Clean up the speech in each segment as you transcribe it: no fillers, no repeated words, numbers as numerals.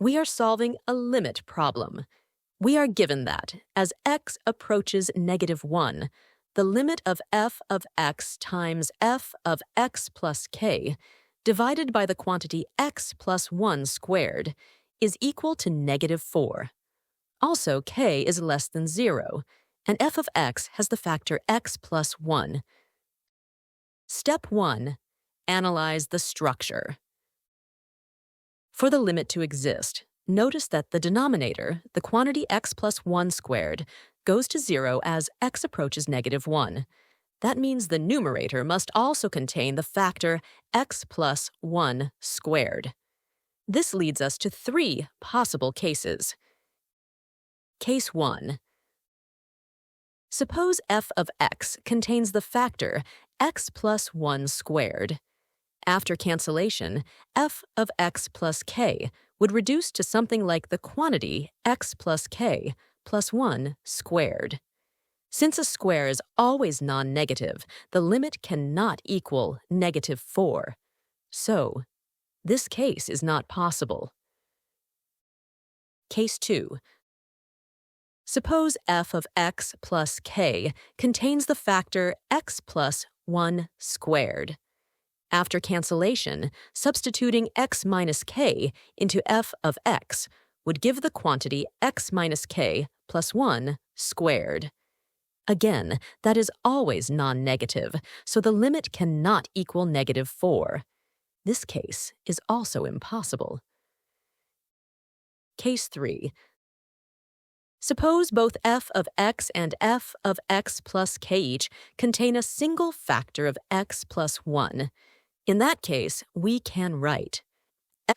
We are solving a limit problem. We are given that, as x approaches -1, the limit of f of x times f of x plus k, divided by the quantity x plus 1 squared, is equal to -4. Also, k is less than 0, and f of x has the factor x plus 1. Step 1. Analyze the structure. For the limit to exist, notice that the denominator, the quantity x plus 1 squared, goes to 0 as x approaches -1. That means the numerator must also contain the factor x plus 1 squared. This leads us to 3 possible cases. Case 1. Suppose f of x contains the factor x plus 1 squared. After cancellation, f of x plus k would reduce to something like the quantity x plus k plus 1 squared. Since a square is always non-negative, the limit cannot equal -4. So, this case is not possible. Case 2. Suppose f of x plus k contains the factor x plus 1 squared. After cancellation, substituting x minus k into f of x would give the quantity x minus k plus 1 squared. Again, that is always non-negative, so the limit cannot equal -4. This case is also impossible. Case 3. Suppose both f of x and f of x plus k each contain a single factor of x plus 1. In that case, we can write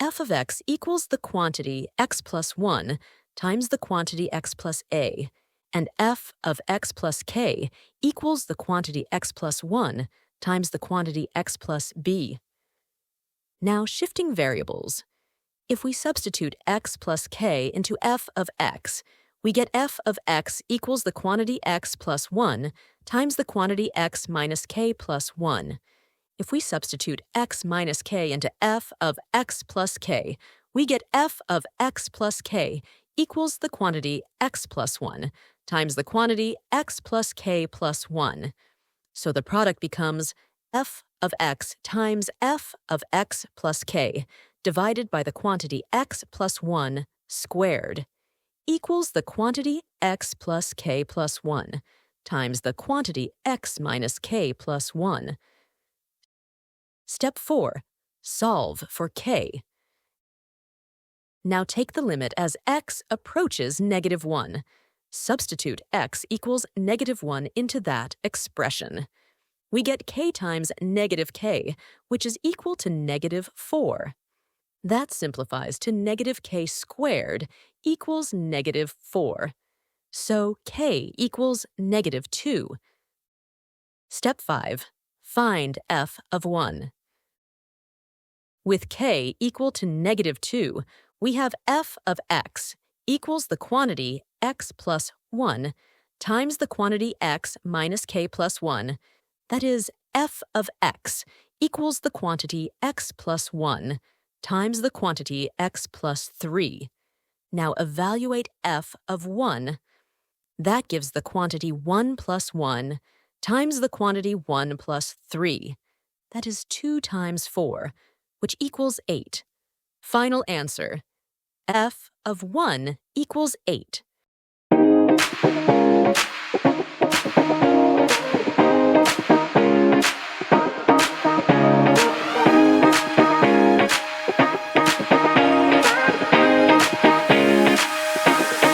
f of x equals the quantity x plus 1 times the quantity x plus a, and f of x plus k equals the quantity x plus 1 times the quantity x plus b. Now, shifting variables. If we substitute x plus k into f of x, we get f of x equals the quantity x plus 1 times the quantity x minus k plus 1. If we substitute x minus k into f of x plus k, we get f of x plus k equals the quantity x plus 1 times the quantity x plus k plus 1. So the product becomes f of x times f of x plus k divided by the quantity x plus 1 squared equals the quantity x plus k plus 1 times the quantity x minus k plus 1. Step 4. Solve for k. Now take the limit as x approaches -1. Substitute x equals -1 into that expression. We get k times -k, which is equal to -4. That simplifies to -k squared equals -4. So k equals -2. Step 5. Find f of 1. With k equal to -2, we have f of x equals the quantity x plus 1 times the quantity x minus k plus 1. That is, f of x equals the quantity x plus 1 times the quantity x plus 3. Now evaluate f of 1. That gives the quantity 1 plus 1 times the quantity 1 plus 3. That is 2 times 4, which equals 8. Final answer, f of 1 equals 8.